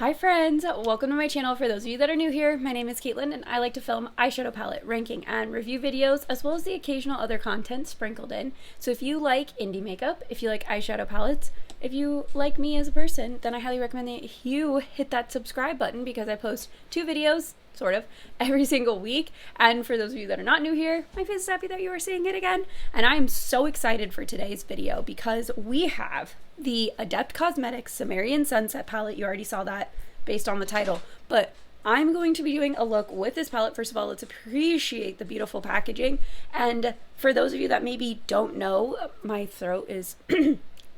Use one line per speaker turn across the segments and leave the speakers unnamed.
Hi friends, welcome to my channel. For those of you that are new here, my name is Katelyn and I like to film eyeshadow palette, ranking, and review videos, as well as the occasional other content sprinkled in. So if you like indie makeup, if you like eyeshadow palettes, if you like me as a person, then I highly recommend that you hit that subscribe button because I post 2 videos, sort of, every single week. And for those of you that are not new here, my face is happy that you are seeing it again. And I am so excited for today's video because we have the Adept Cosmetics Samarian Sunset palette. You already saw that based on the title, but I'm going to be doing a look with this palette. First of all, let's appreciate the beautiful packaging. And for those of you that maybe don't know, my throat is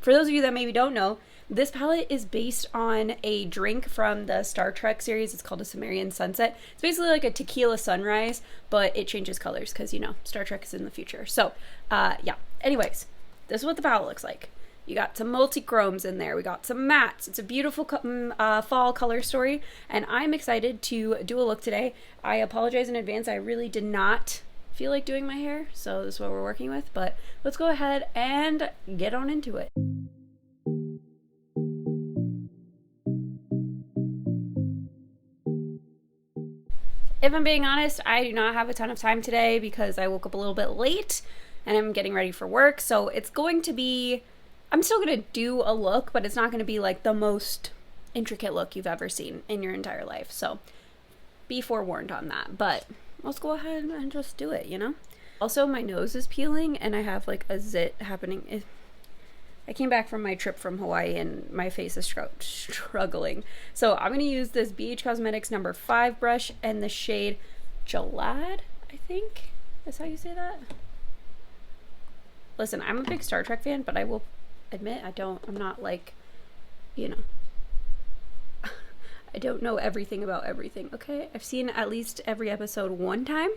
for those of you that maybe don't know, this palette is based on a drink from the Star Trek series. It's called a Samarian Sunset. It's basically like a tequila sunrise, but it changes colors because, you know, Star Trek is in the future. So, yeah. Anyways, this is what the palette looks like. You got some multi-chromes in there. We got some mattes. It's a beautiful fall color story, and I'm excited to do a look today. I apologize in advance. I really did not feel like doing my hair, so this is what we're working with, but let's go ahead and get on into it. If I'm being honest, I do not have a ton of time today because I woke up a little bit late and I'm getting ready for work, so it's going to be, I'm still going to do a look, but it's not going to be like the most intricate look you've ever seen in your entire life, so be forewarned on that, but let's go ahead and just do it, you know? Also, my nose is peeling and I have like a zit happening. I came back from my trip from Hawaii and my face is struggling. So I'm going to use this BH Cosmetics number 5 brush and the shade Gelad, I think is how you say that. Listen, I'm a big Star Trek fan, but I will admit I'm not like, you know, I don't know everything about everything, okay? I've seen at least every episode one time,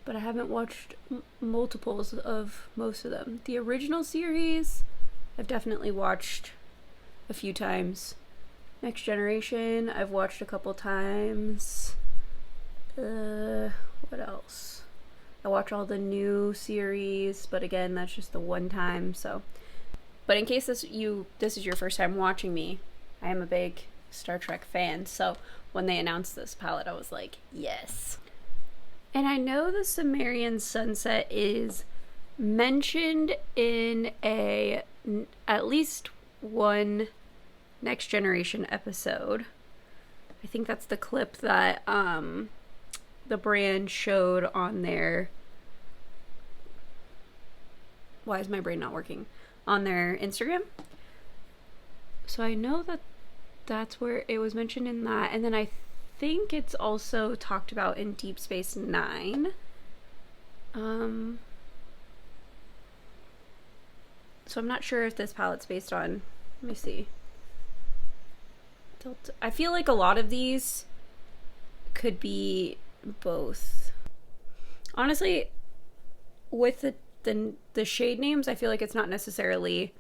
but I haven't watched multiples of most of them. The original series, I've definitely watched a few times. Next Generation, I've watched a couple times. What else? I watch all the new series, but again, that's just the one time, so. But in case this is your first time watching me, I am a big Star Trek fan, so when they announced this palette, I was like, yes. And I know the Samarian Sunset is mentioned in at least one Next Generation episode. I think that's the clip that the brand showed on their, why is my brain not working, on their Instagram. So I know that that's where it was mentioned in that, and then I think it's also talked about in Deep Space Nine. So I'm not sure if this palette's based on, let me see. I feel like a lot of these could be both. Honestly, with the shade names, I feel like it's not necessarily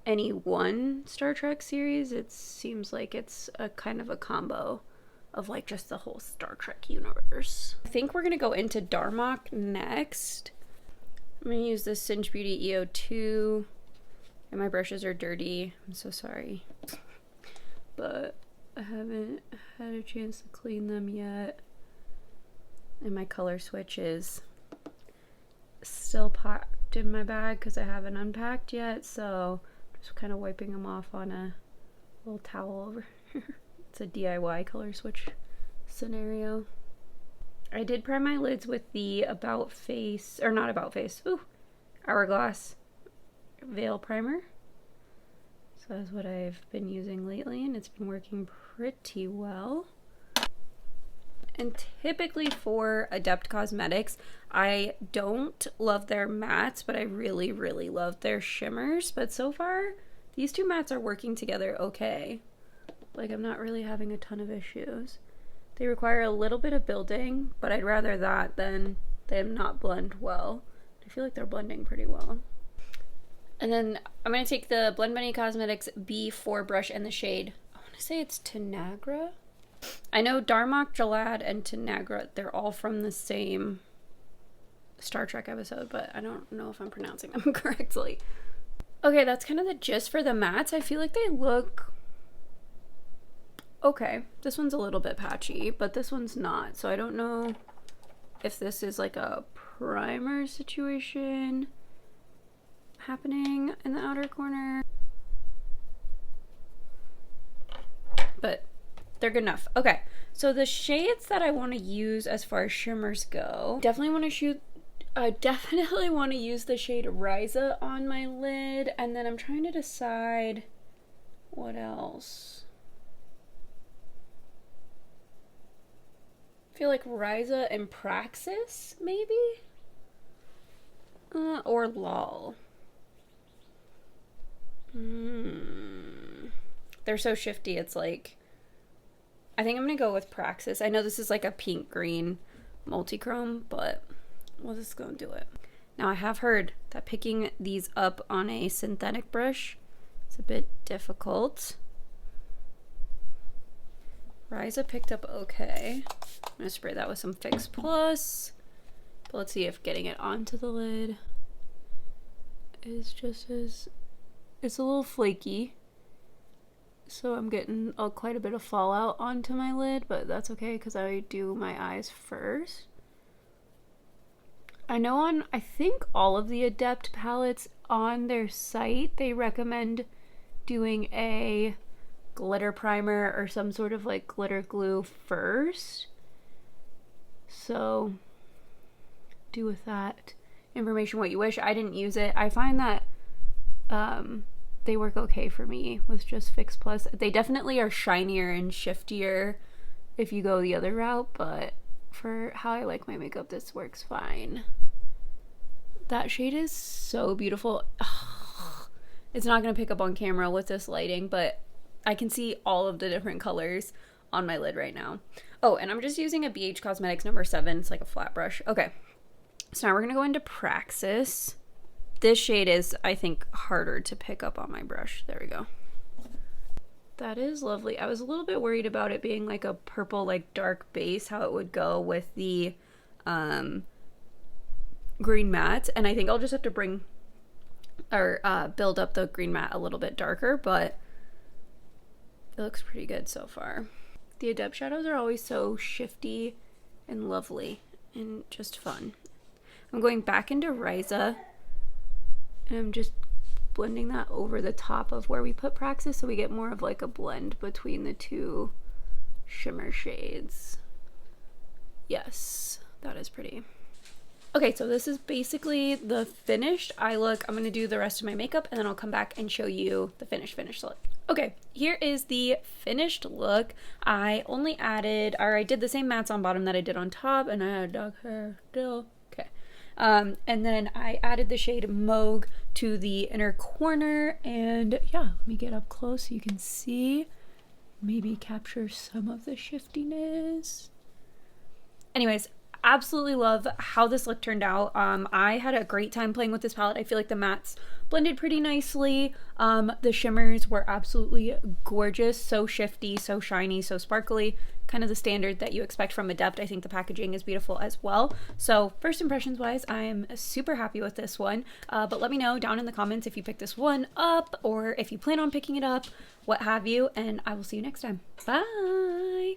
any one Star Trek series. It seems like it's a kind of a combo of like just the whole Star Trek universe. I think we're gonna go into Darmok next. I'm gonna use this Singe Beauty EO2, and my brushes are dirty. I'm so sorry, but I haven't had a chance to clean them yet. And my color switch is still packed in my bag because I haven't unpacked yet, so I'm just kind of wiping them off on a little towel over here. It's a DIY color switch scenario. I did prime my lids with the Hourglass Veil Primer. So that's what I've been using lately, and it's been working pretty well. And typically for Adept Cosmetics, I don't love their mattes, but I really, really love their shimmers. But so far, these 2 mattes are working together okay. Like, I'm not really having a ton of issues. They require a little bit of building, but I'd rather that than them not blend well. I feel like they're blending pretty well. And then I'm going to take the Blend Bunny Cosmetics B4 brush and the shade, I want to say it's Tanagra. I know Darmok, Gelad, and Tanagra, they're all from the same Star Trek episode, but I don't know if I'm pronouncing them correctly. Okay, that's kind of the gist for the mattes. I feel like they look Okay, this one's a little bit patchy, but this one's not. So I don't know if this is like a primer situation happening in the outer corner. But they're good enough. Okay, so the shades that I want to use as far as shimmers go, definitely want to use the shade Ryza on my lid, and then I'm trying to decide what else. I feel like Ryza and Praxis, maybe? Or LOL. They're so shifty, it's like, I think I'm gonna go with Praxis. I know this is like a pink green multi-chrome, but we'll just go and do it. Now I have heard that picking these up on a synthetic brush is a bit difficult. Ryza picked up okay. I'm gonna spray that with some Fix Plus, but let's see if getting it onto the lid is just as, it's a little flaky. So I'm getting quite a bit of fallout onto my lid, but that's okay because I do my eyes first. I know on, I think all of the Adept palettes on their site, they recommend doing a glitter primer or some sort of like glitter glue first. So do with that information what you wish. I didn't use it. I find that they work okay for me with just Fix Plus. They definitely are shinier and shiftier if you go the other route, but for how I like my makeup, this works fine. That shade is so beautiful. Ugh. It's not gonna pick up on camera with this lighting, but I can see all of the different colors on my lid right now. Oh, and I'm just using a BH Cosmetics number 7. It's like a flat brush. Okay, so now we're gonna go into Praxis. This shade is, I think, harder to pick up on my brush. There we go. That is lovely. I was a little bit worried about it being like a purple, like dark base, how it would go with the green matte. And I think I'll just have to bring or build up the green matte a little bit darker, but it looks pretty good so far. The Adept shadows are always so shifty and lovely and just fun. I'm going back into Ryza and I'm just blending that over the top of where we put Praxis so we get more of like a blend between the two shimmer shades. Yes, that is pretty. Okay, so this is basically the finished eye look. I'm gonna do the rest of my makeup and then I'll come back and show you the finished look. Okay, here is the finished look. I only added, or I did the same mattes on bottom that I did on top, and I had dark hair still. Okay. And then I added the shade Mauve to the inner corner, and yeah, let me get up close so you can see. Maybe capture some of the shiftiness. Anyways, absolutely love how this look turned out. I had a great time playing with this palette. I feel like the mattes blended pretty nicely. The shimmers were absolutely gorgeous, so shifty, so shiny, so sparkly, kind of the standard that you expect from Adept. I think the packaging is beautiful as well. So first impressions wise, I am super happy with this one, but let me know down in the comments if you picked this one up or if you plan on picking it up, what have you, and I will see you next time. Bye!